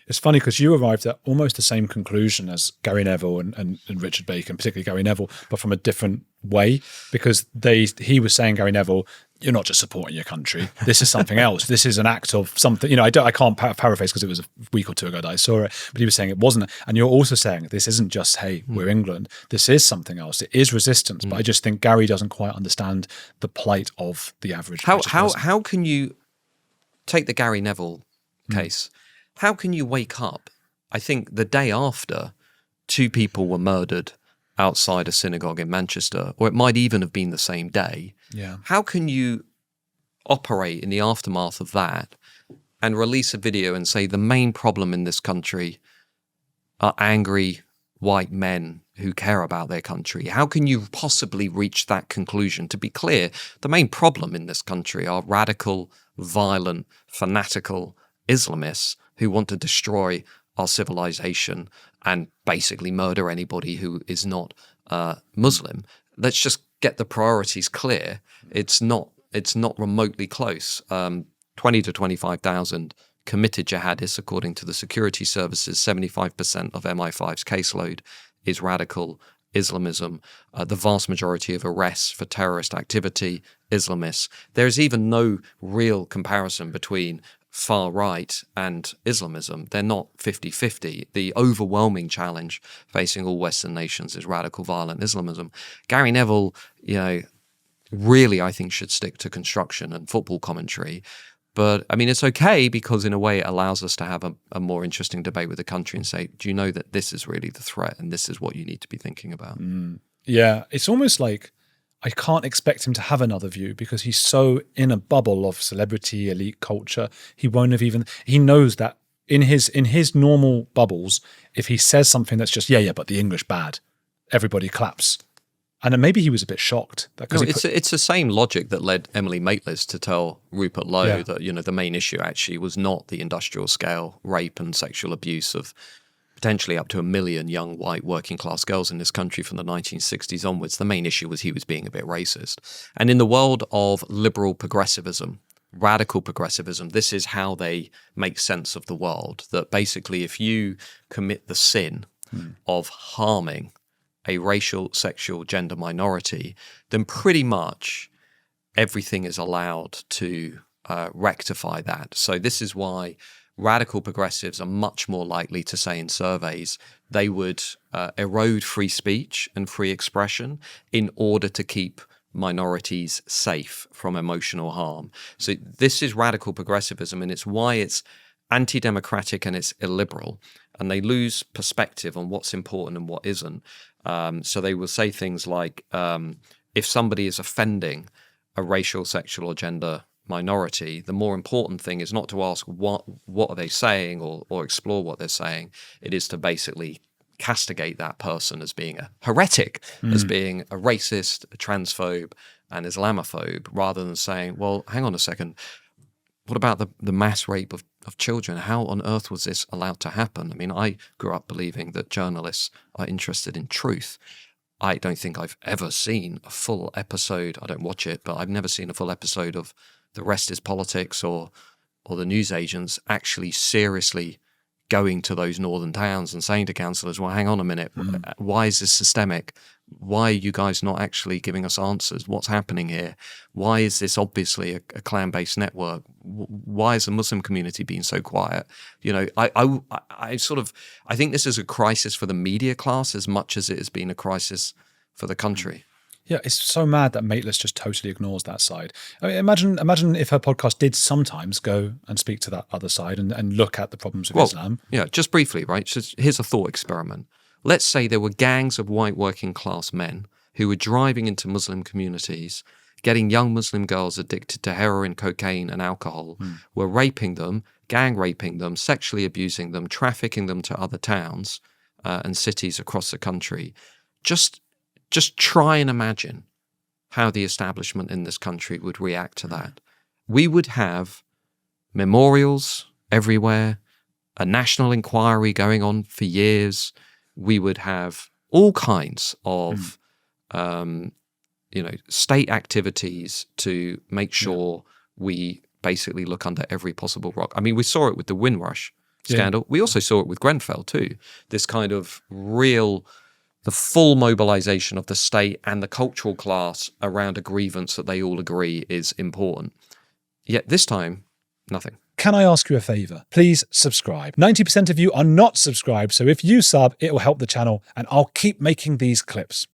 It's funny because you arrived at almost the same conclusion as Gary Neville and Richard Bacon, particularly Gary Neville, but from a different way, because he was saying, Gary Neville, you're not just supporting your country. This is something else. This is an act of something. You know, I can't paraphrase because it was a week or two ago that I saw it, but he was saying it wasn't. And you're also saying this isn't just, hey, we're England. This is something else. It is resistance. But I just think Gary doesn't quite understand the plight of the average. How can you take the Gary Neville case? How can you wake up? I think the day after, 2 people were murdered outside a synagogue in Manchester, or it might even have been the same day. Yeah. How can you operate in the aftermath of that and release a video and say the main problem in this country are angry white men who care about their country? How can you possibly reach that conclusion? To be clear, the main problem in this country are radical, violent, fanatical Islamists who want to destroy our civilization and basically murder anybody who is not Muslim. Let's just get the priorities clear. It's not remotely close. 20 to 25,000 committed jihadists, according to the security services. 75% of MI5's caseload is radical Islamism. The vast majority of arrests for terrorist activity, Islamists. There's even no real comparison between far right and Islamism. They're not 50-50. The overwhelming challenge facing all Western nations is radical violent Islamism. Gary Neville, really I think should stick to construction and football commentary. But I mean, it's okay because in a way it allows us to have a more interesting debate with the country and say, do you know that this is really the threat and this is what you need to be thinking about? Yeah, it's almost like I can't expect him to have another view because he's so in a bubble of celebrity, elite culture. He won't have he knows that in his normal bubbles, if he says something that's just, but the English bad, everybody claps. And then maybe he was a bit shocked. It's the same logic that led Emily Maitlis to tell Rupert Lowe that, the main issue actually was not the industrial scale rape and sexual abuse of potentially up to 1 million young white working class girls in this country from the 1960s onwards. The main issue was he was being a bit racist. And in the world of liberal progressivism, radical progressivism, this is how they make sense of the world. That basically if you commit the sin of harming a racial, sexual, gender minority, then pretty much everything is allowed to rectify that. So this is why radical progressives are much more likely to say in surveys they would erode free speech and free expression in order to keep minorities safe from emotional harm. So this is radical progressivism, and it's why it's anti-democratic and it's illiberal, and they lose perspective on what's important and what isn't. So they will say things like, if somebody is offending a racial, sexual, or gender minority, the more important thing is not to ask what are they saying or explore what they're saying. It is to basically castigate that person as being a heretic, as being a racist, a transphobe, and Islamophobe, rather than saying, well, hang on a second, what about the mass rape of children? How on earth was this allowed to happen? I mean, I grew up believing that journalists are interested in truth. I don't think I've ever seen a full episode. I don't watch it, but I've never seen a full episode of The Rest is Politics or the newsagents actually seriously going to those northern towns and saying to councillors, well, hang on a minute, why is this systemic? Why are you guys not actually giving us answers? What's happening here? Why is this obviously a clan-based network? Why is the Muslim community being so quiet? I think this is a crisis for the media class as much as it has been a crisis for the country. Yeah, it's so mad that Maitlis just totally ignores that side. I mean, imagine if her podcast did sometimes go and speak to that other side and look at the problems of Islam. Yeah, just briefly, right? So here's a thought experiment. Let's say there were gangs of white working class men who were driving into Muslim communities, getting young Muslim girls addicted to heroin, cocaine, and alcohol, were raping them, gang raping them, sexually abusing them, trafficking them to other towns and cities across the country. Just try and imagine how the establishment in this country would react to that. We would have memorials everywhere, a national inquiry going on for years. We would have all kinds of, state activities to make sure we basically look under every possible rock. I mean, we saw it with the Windrush scandal. We also saw it with Grenfell too. This kind of the full mobilization of the state and the cultural class around a grievance that they all agree is important. Yet this time, nothing. Can I ask you a favor? Please subscribe. 90% of you are not subscribed, so if you sub, it will help the channel and I'll keep making these clips.